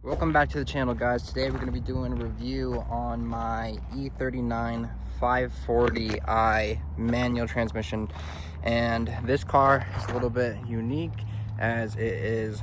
Welcome back to the channel, guys. Today we're going to be doing a review on my E39 540i manual transmission, and this car is a little bit unique as it is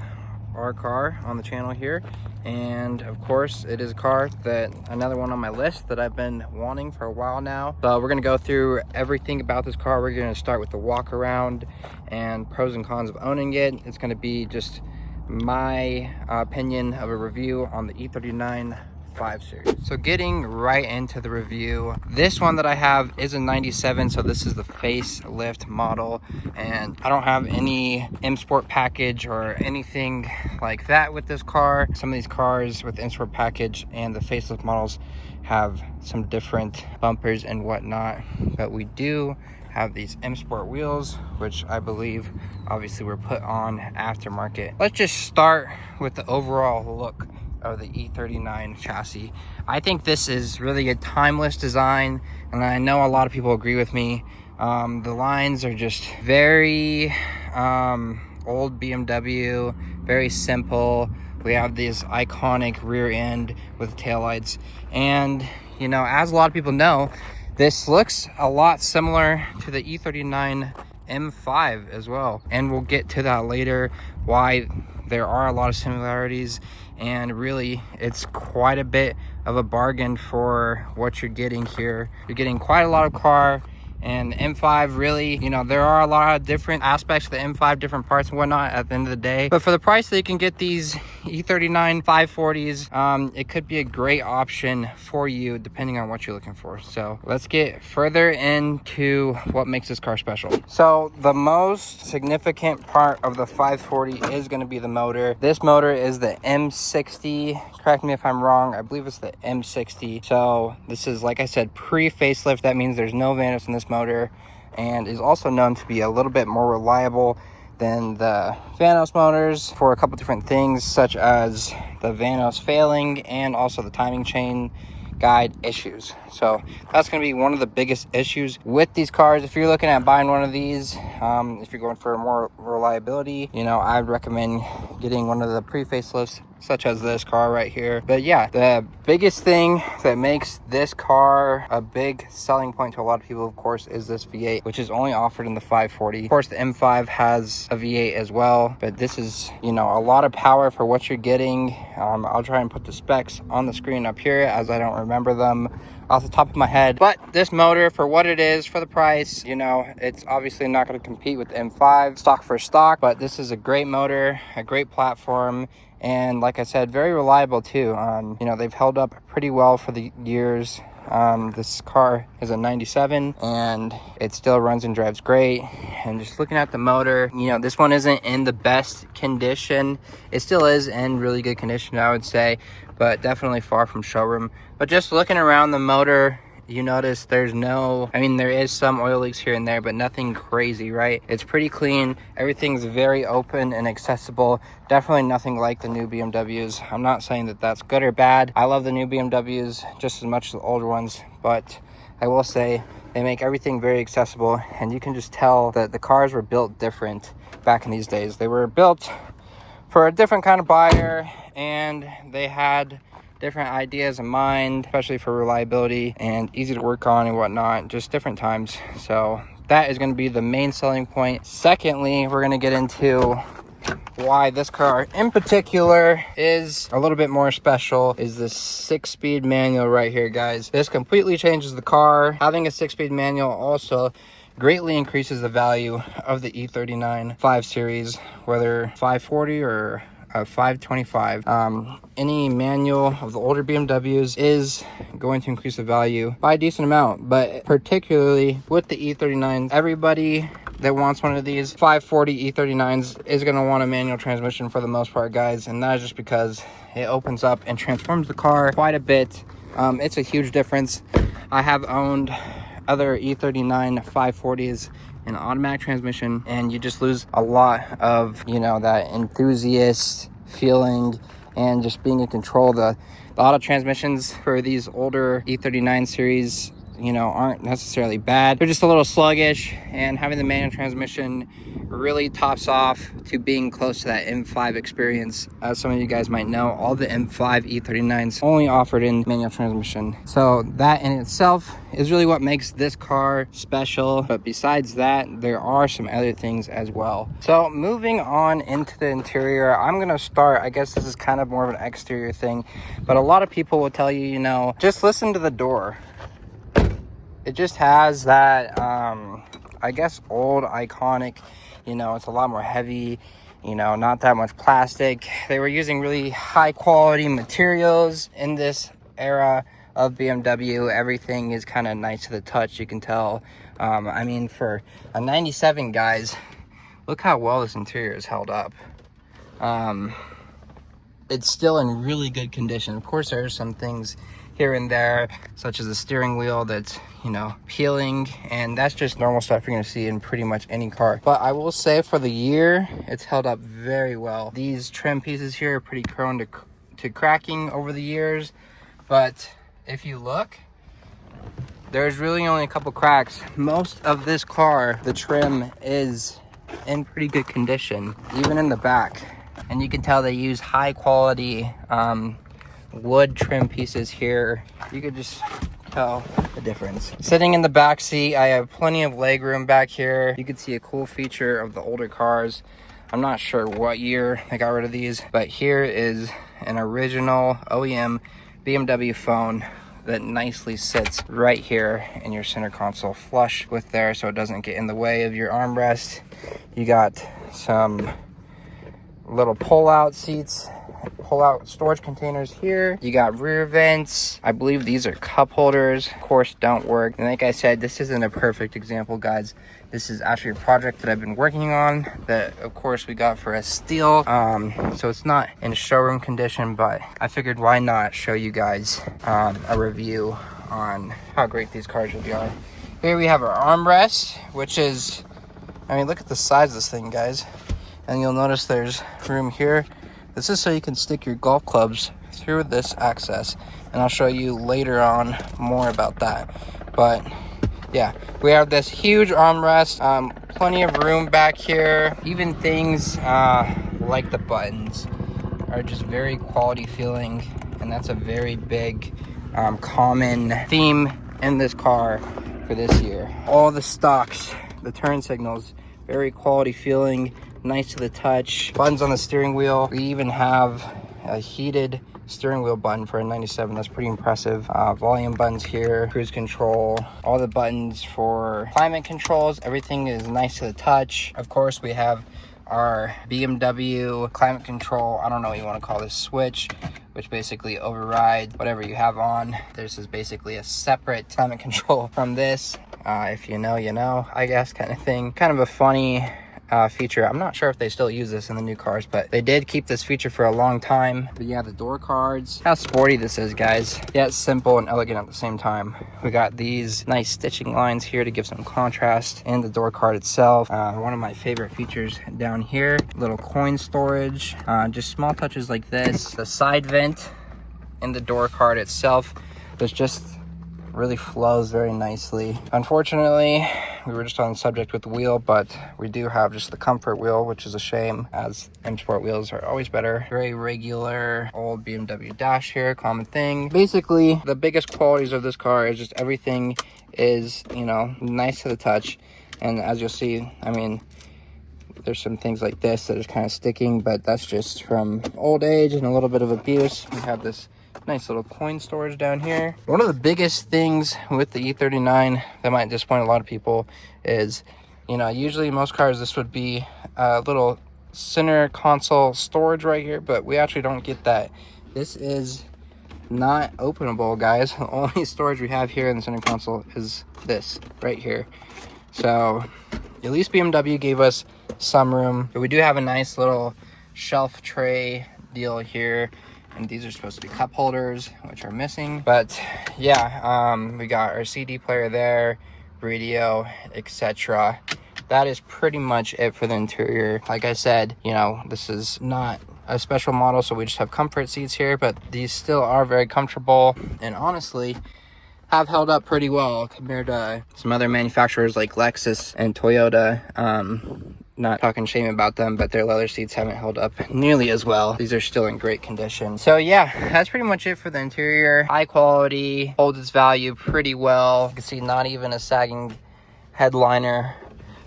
our car on the channel here, and of course it is a car that another one on my list that I've been wanting for a while now. So we're going to go through everything about this car. We're going to start with the walk around and pros and cons of owning it. It's going to be just my opinion of a review on the E39 5 Series. So getting right into the review, this one that I have is a 97, so this is the facelift model, and I don't have any M Sport package or anything like that with this car. Some of these cars with M Sport package and the facelift models have some different bumpers and whatnot, but we do have these M Sport wheels, which I believe obviously were put on aftermarket. Let's just start with the overall look of the E39 chassis. I think this is really a timeless design, and I know a lot of people agree with me. The lines are just very old BMW, very simple. We have this iconic rear end with taillights, and you know, as a lot of people know, this looks a lot similar to the E39 M5 as well, and we'll get to that later, why there are a lot of similarities, and really it's quite a bit of a bargain for what you're getting here. You're getting quite a lot of car, and M5 really, you know, there are a lot of different aspects of the M5, different parts and whatnot at the end of the day. But for the price that you can get these E39 540s, it could be a great option for you depending on what you're looking for. So let's get further into what makes this car special. So the most significant part of the 540 is going to be the motor. This motor is the M60. Correct me if I'm wrong. I believe it's the M60. So this is, like I said, pre-facelift. That means there's no Vanos in this motor, and is also known to be a little bit more reliable than the Vanos motors for a couple different things, such as the Vanos failing and also the timing chain guide issues. So that's going to be one of the biggest issues with these cars. If you're looking at buying one of these, if you're going for more reliability, you know, I'd recommend getting one of the pre-facelifts such as this car right here. But yeah, the biggest thing that makes this car a big selling point to a lot of people, of course, is this V8, which is only offered in the 540. Of course, the M5 has a V8 as well, but this is, you know, a lot of power for what you're getting. I'll try and put the specs on the screen up here, as I don't remember them off the top of my head. But this motor, for what it is, for the price, you know, it's obviously not going to compete with the M5 stock for stock, but this is a great motor, a great platform, and like I said, very reliable too. You know, they've held up pretty well for the years. This car is a 97 and it still runs and drives great. And just looking at the motor, you know, this one isn't in the best condition. It still is in really good condition, I would say, but definitely far from showroom. But just looking around the motor, you notice there's no, I mean, there is some oil leaks here and there, but nothing crazy, right? It's pretty clean. Everything's very open and accessible. Definitely nothing like the new BMWs. I'm not saying that that's good or bad. I love the new BMWs just as much as the older ones, but I will say they make everything very accessible, and you can just tell that the cars were built different back in these days. They were built for a different kind of buyer, and they had different ideas in mind, especially for reliability and easy to work on and whatnot, just different times. So that is going to be the main selling point. Secondly, we're going to get into why this car in particular is a little bit more special, is this 6-speed manual right here, guys. This completely changes the car. Having a 6-speed manual also greatly increases the value of the E39 5 Series, whether 540 or 525. Any manual of the older BMWs is going to increase the value by a decent amount, but particularly with the E39, everybody that wants one of these 540 E39s is going to want a manual transmission for the most part, guys, and that is just because it opens up and transforms the car quite a bit. It's a huge difference. I have owned other E39 540s in automatic transmission, and you just lose a lot of, you know, that enthusiast feeling and just being in control. The auto transmissions for these older E39 series you know, aren't necessarily bad. They're just a little sluggish, and having the manual transmission really tops off to being close to that M5 experience. As some of you guys might know, all the M5 E39s only offered in manual transmission. So that in itself is really what makes this car special. But besides that, there are some other things as well. So moving on into the interior, I'm gonna start, I guess this is kind of more of an exterior thing, but a lot of people will tell you, you know, just listen to the door. It just has that, I guess, old iconic, you know, it's a lot more heavy, you know, not that much plastic. They were using really high quality materials in this era of BMW. Everything is kind of nice to the touch, you can tell. I mean, for a 97, guys, look how well this interior is held up. It's still in really good condition. Of course, there are some things here and there, such as the steering wheel that's, you know, peeling, and that's just normal stuff you're gonna see in pretty much any car. But I will say, for the year, it's held up very well. These trim pieces here are pretty prone to cracking over the years, but if you look, there's really only a couple cracks. Most of this car, the trim is in pretty good condition, even in the back. And you can tell they use high quality wood trim pieces here. You could just tell the difference. Sitting in the back seat, I have plenty of leg room back here. You can see a cool feature of the older cars. I'm not sure what year they got rid of these, but here is an original OEM BMW phone that nicely sits right here in your center console, flush with there, so it doesn't get in the way of your armrest. You got some little pull-out seats, pull-out storage containers here. You got rear vents. I believe these are cup holders. Of course, don't work. And like I said, this isn't a perfect example, guys. This is actually a project that I've been working on that, of course, we got for a steal. So it's not in showroom condition, but I figured why not show you guys a review on how great these cars really are. Here we have our armrest, which is, I mean, look at the size of this thing, guys. And you'll notice there's room here. This is so you can stick your golf clubs through this access, and I'll show you later on more about that. But yeah, we have this huge armrest, plenty of room back here. Even things like the buttons are just very quality feeling, and that's a very big common theme in this car for this year. All the stocks, the turn signals, very quality feeling, nice to the touch. Buttons on the steering wheel. We even have a heated steering wheel button for a 97. That's pretty impressive. Volume buttons here, cruise control, all the buttons for climate controls. Everything is nice to the touch. Of course, we have our BMW climate control, I don't know what you want to call this, switch, which basically overrides whatever you have on. This is basically a separate climate control from this. If you know, you know, I guess, kind of thing. Kind of a funny feature. I'm not sure if they still use this in the new cars, but they did keep this feature for a long time. But yeah, the door cards, how sporty this is, guys. Yeah, it's simple and elegant at the same time. We got these nice stitching lines here to give some contrast in the door card itself. One of my favorite features down here, little coin storage, just small touches like this. The side vent in the door card itself was just really flows very nicely. Unfortunately, we were just on the subject with the wheel, but we do have just the comfort wheel, which is a shame, as M Sport wheels are always better. Very regular old BMW dash here, common thing. Basically, the biggest qualities of this car is just everything is, you know, nice to the touch. And as you'll see, I mean, there's some things like this that is kind of sticking, but that's just from old age and a little bit of abuse. We have this nice little coin storage down here. One of the biggest things with the E39 that might disappoint a lot of people is, you know, usually most cars this would be a little center console storage right here, but we actually don't get that. This is not openable, guys. The only storage we have here in the center console is this right here. So at least BMW gave us some room, but we do have a nice little shelf tray deal here. And these are supposed to be cup holders, which are missing. But yeah, we got our CD player there, radio, etc. That is pretty much it for the interior. Like I said, you know, this is not a special model, so we just have comfort seats here, but these still are very comfortable. And honestly, have held up pretty well compared to some other manufacturers like Lexus and Toyota. Not talking shame about them, but their leather seats haven't held up nearly as well. These are still in great condition. So yeah, that's pretty much it for the interior. High quality, holds its value pretty well. You can see not even a sagging headliner.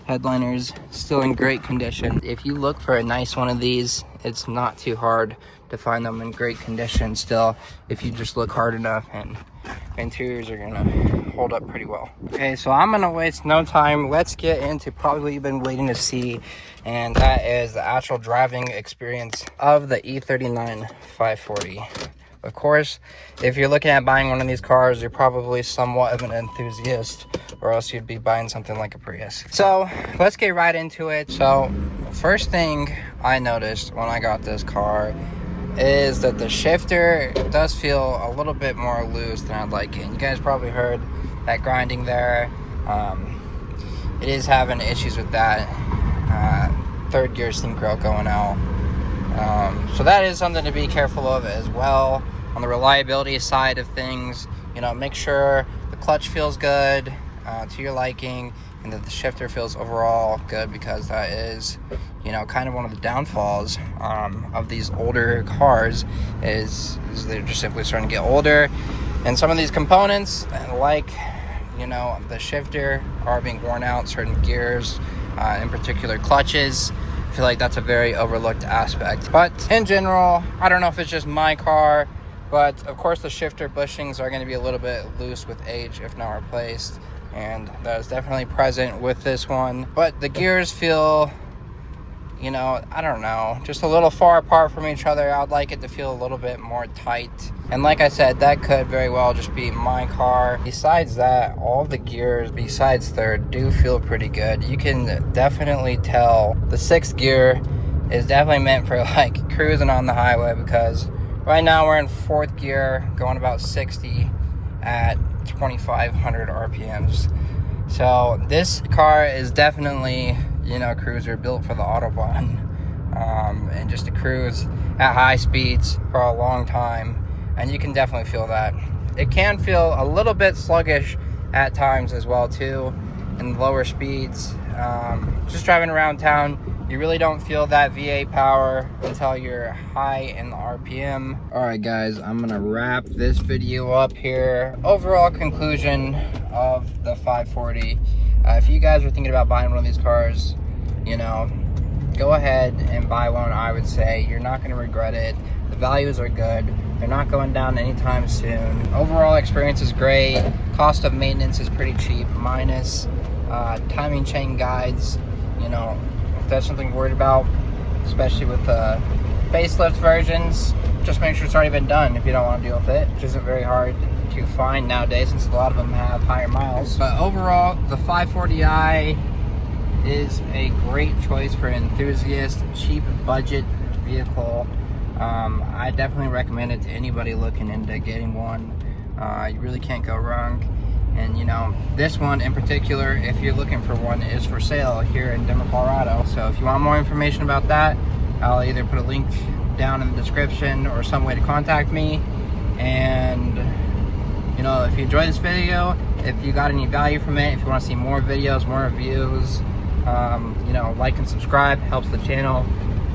Headliner's still in great condition. If you look for a nice one of these, it's not too hard to find them in great condition still, if you just look hard enough, and interiors are gonna hold up pretty well. Okay, so I'm gonna waste no time. Let's get into probably what you've been waiting to see, and that is the actual driving experience of the E39 540. Of course, if you're looking at buying one of these cars, you're probably somewhat of an enthusiast, or else you'd be buying something like a Prius. So let's get right into it. So first thing I noticed when I got this car is that the shifter does feel a little bit more loose than I'd like it. You guys probably heard that grinding there. It is having issues with that third gear synchro going out. So that is something to be careful of as well. On the reliability side of things, you know, make sure the clutch feels good to your liking, and that the shifter feels overall good, because that is, you know, kind of one of the downfalls of these older cars is they're just simply starting to get older, and some of these components, like, you know, the shifter, are being worn out. Certain gears, in particular clutches, I feel like that's a very overlooked aspect. But in general, I don't know if it's just my car, but of course the shifter bushings are going to be a little bit loose with age if not replaced, and that is definitely present with this one. But the gears feel, you know, I don't know, just a little far apart from each other. I'd like it to feel a little bit more tight, and like I said, that could very well just be my car. Besides that, all the gears besides third do feel pretty good. You can definitely tell the sixth gear is definitely meant for like cruising on the highway, because right now we're in fourth gear going about 60 at 2,500 RPMs. So this car is definitely, you know, a cruiser built for the Autobahn, and just to cruise at high speeds for a long time. And you can definitely feel that. It can feel a little bit sluggish at times as well too, in lower speeds. Just driving around town, you really don't feel that V8 power until you're high in the RPM. Alright guys, I'm gonna wrap this video up here. Overall conclusion of the 540. If you guys are thinking about buying one of these cars, you know, go ahead and buy one. I would say you're not going to regret it. The values are good. They're not going down anytime soon. Overall experience is great. Cost of maintenance is pretty cheap, minus timing chain guides. You know, if that's something you're worried about, especially with facelift versions, just make sure it's already been done if you don't want to deal with it, which isn't very hard to find nowadays since a lot of them have higher miles. But overall, the 540i is a great choice for enthusiasts, cheap budget vehicle. I definitely recommend it to anybody looking into getting one. You really can't go wrong. And you know, this one in particular, if you're looking for one, is for sale here in Denver, Colorado. So if you want more information about that, I'll either put a link down in the description or some way to contact me. And you know, if you enjoyed this video, if you got any value from it, if you want to see more videos, more reviews, you know, like and subscribe, helps the channel,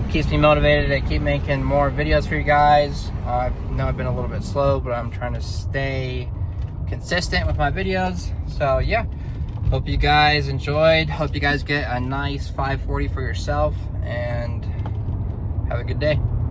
keeps me motivated to keep making more videos for you guys. I know I've been a little bit slow, but I'm trying to stay consistent with my videos. So yeah, hope you guys enjoyed. Hope you guys get a nice 540 for yourself, and have a good day.